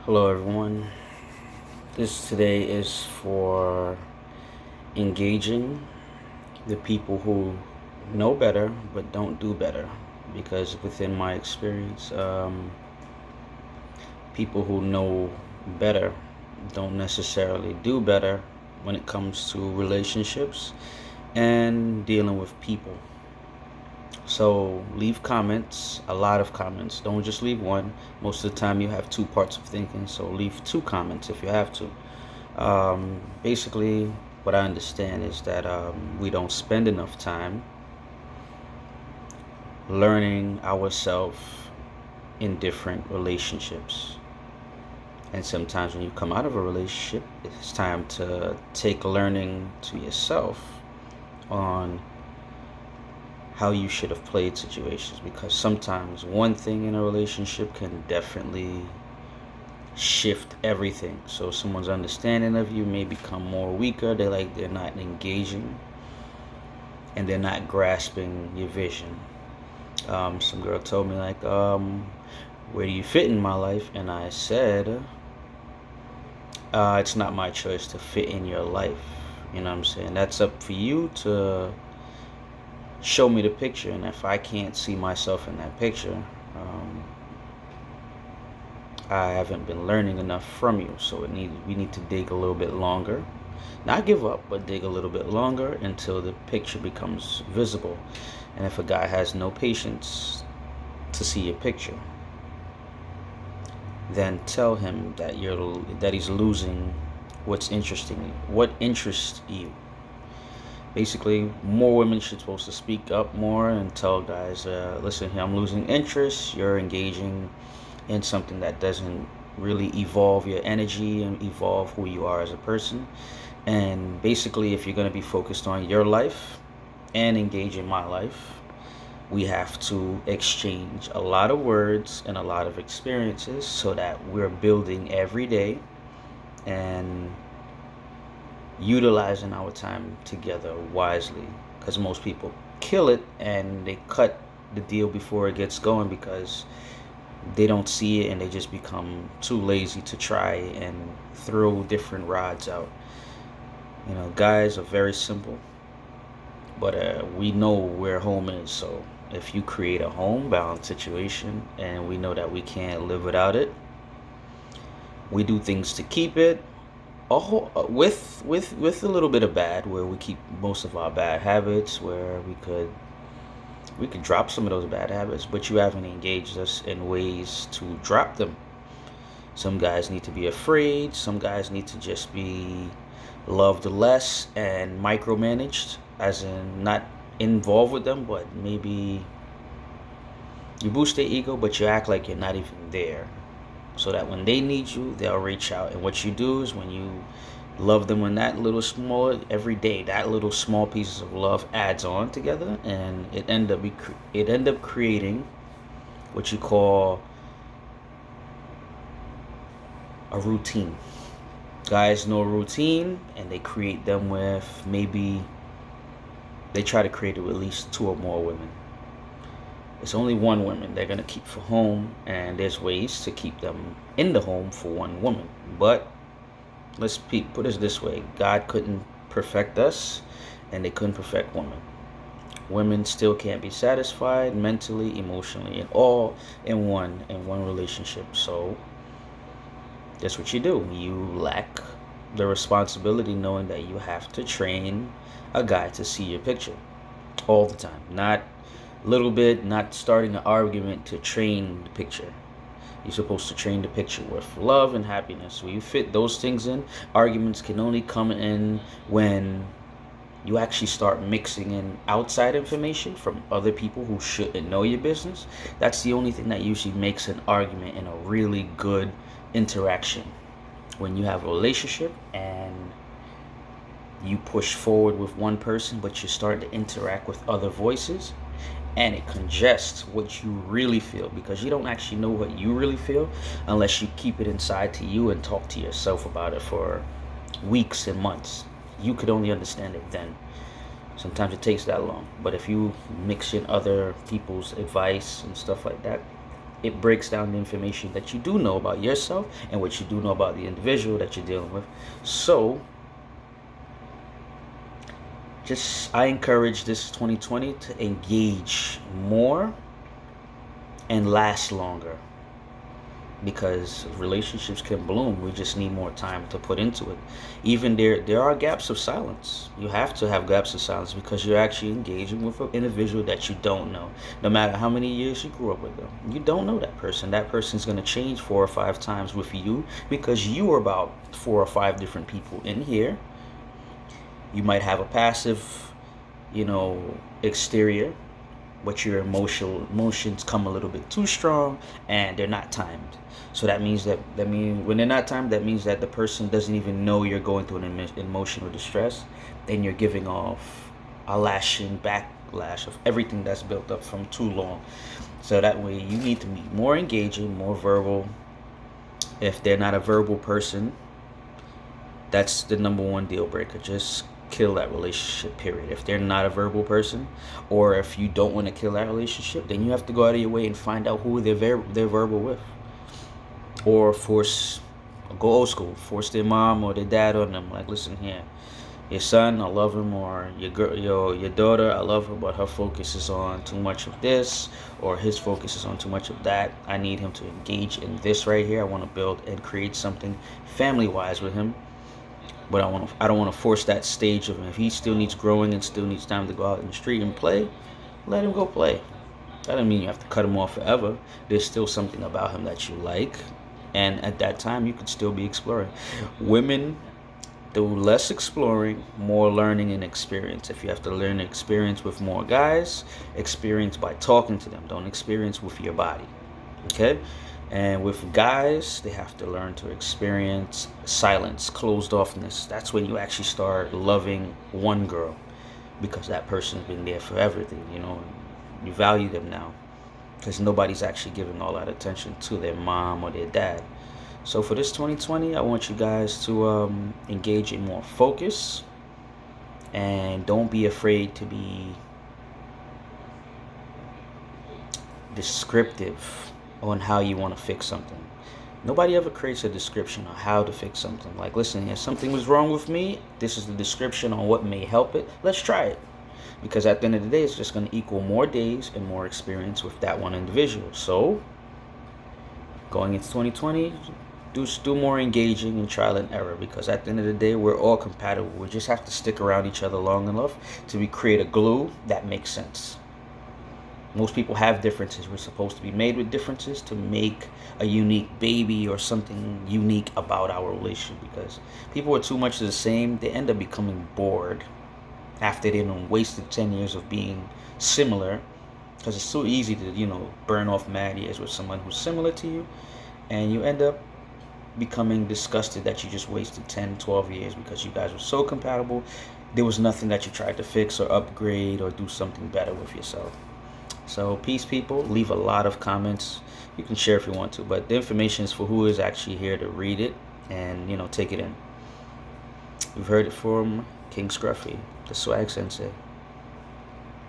Hello, everyone. This today is for engaging the people who know better but don't do better. Because within my experience, people who know better don't necessarily do better when it comes to relationships and dealing with people. So leave comments, a lot of comments. Don't just leave one. Most of the time, you have two parts of thinking, so leave two comments if you have to. Basically, what I understand is that we don't spend enough time learning ourselves in different relationships. And sometimes when you come out of a relationship, it's time to take learning to yourself on how you should have played situations, because sometimes one thing in a relationship can definitely shift everything. So someone's understanding of you may become more weaker. They're not engaging and they're not grasping your vision. Some girl told me where do you fit in my life? And I said, it's not my choice to fit in your life. You know what I'm saying? That's up for you to show me the picture, and if I can't see myself in that picture, I haven't been learning enough from you. So we need to dig a little bit longer, not give up, but dig a little bit longer until the picture becomes visible. And if a guy has no patience to see your picture, then tell him that he's losing what interests you. Basically, more women should supposed to speak up more and tell guys, listen here, I'm losing interest. You're engaging in something that doesn't really evolve your energy and evolve who you are as a person. And basically, if you're going to be focused on your life and engage in my life, we have to exchange a lot of words and a lot of experiences so that we're building every day and utilizing our time together wisely, because most people kill it and they cut the deal before it gets going because they don't see it and they just become too lazy to try and throw different rods out. You know, guys are very simple, but we know where home is. So if you create a homebound situation and we know that we can't live without it, we do things to keep it, with a little bit of bad, where we keep most of our bad habits, where we could drop some of those bad habits, but you haven't engaged us in ways to drop them. Some guys need to be afraid, some guys need to just be loved less and micromanaged, as in not involved with them, but maybe you boost their ego but you act like you're not even there, so that when they need you, they'll reach out. And what you do is, when you love them in that little small, every day, that little small pieces of love adds on together, and it end up creating what you call a routine. Guys know a routine, and they create them with, maybe they try to create it with at least two or more women. It's only one woman they're gonna keep for home, and there's ways to keep them in the home for one woman. But let's put it this way: God couldn't perfect us, and they couldn't perfect women. Women still can't be satisfied mentally, emotionally, and all in one relationship. So that's what you do. You lack the responsibility, knowing that you have to train a guy to see your picture all the time, not little bit, not starting an argument to train the picture. You're supposed to train the picture with love and happiness. When you fit those things in, arguments can only come in when you actually start mixing in outside information from other people who shouldn't know your business. That's the only thing that usually makes an argument in a really good interaction. When you have a relationship and you push forward with one person, but you start to interact with other voices, and it congests what you really feel, because you don't actually know what you really feel unless you keep it inside to you and talk to yourself about it for weeks and months. You could only understand it then. Sometimes it takes that long, but if you mix in other people's advice and stuff like that, it breaks down the information that you do know about yourself and what you do know about the individual that you're dealing with. So I encourage this 2020 to engage more and last longer, because relationships can bloom. We just need more time to put into it. Even there are gaps of silence. You have to have gaps of silence because you're actually engaging with an individual that you don't know. No matter how many years you grew up with them, you don't know that person. That person's going to change 4 or 5 times with you, because you are about 4 or 5 different people in here. You might have a passive, exterior, but your emotions come a little bit too strong and they're not timed. So that means when they're not timed, that means that the person doesn't even know you're going through an emotional distress, and you're giving off a backlash of everything that's built up from too long. So that way you need to be more engaging, more verbal. If they're not a verbal person, that's the number one deal breaker. Just kill that relationship, period. If they're not a verbal person, or if you don't want to kill that relationship, then you have to go out of your way and find out who they're verbal with, or go old school, force their mom or their dad on them. Like, listen here, your son, I love him, or your daughter, I love her, but her focus is on too much of this, or his focus is on too much of that. I need him to engage in this right here. I want to build and create something family-wise with him. But I don't want to force that stage of him. If he still needs growing and still needs time to go out in the street and play, let him go play. That doesn't mean you have to cut him off forever. There's still something about him that you like, and at that time you could still be exploring. Women do less exploring, more learning and experience. If you have to learn experience with more guys, experience by talking to them. Don't experience with your body. Okay? And with guys, they have to learn to experience silence, closed offness. That's when you actually start loving one girl, because that person's been there for everything, you value them now, because nobody's actually giving all that attention to their mom or their dad. So for this 2020, I want you guys to engage in more focus, and don't be afraid to be descriptive on how you want to fix something. Nobody ever creates a description on how to fix something. Like, listen, if something was wrong with me, this is the description on what may help it. Let's try it. Because at the end of the day, it's just going to equal more days and more experience with that one individual. So, going into 2020, do more engaging and trial and error. Because at the end of the day, we're all compatible. We just have to stick around each other long enough to create a glue that makes sense. Most people have differences. We're supposed to be made with differences to make a unique baby or something unique about our relationship. Because people are too much the same, they end up becoming bored after they wasted 10 years of being similar. Because it's so easy to, burn off mad years with someone who's similar to you. And you end up becoming disgusted that you just wasted 10, 12 years because you guys were so compatible. There was nothing that you tried to fix or upgrade or do something better with yourself. So peace, people. Leave a lot of comments. You can share if you want to, but the information is for who is actually here to read it and take it in. You've heard it from King Scruffy, the swag sensei.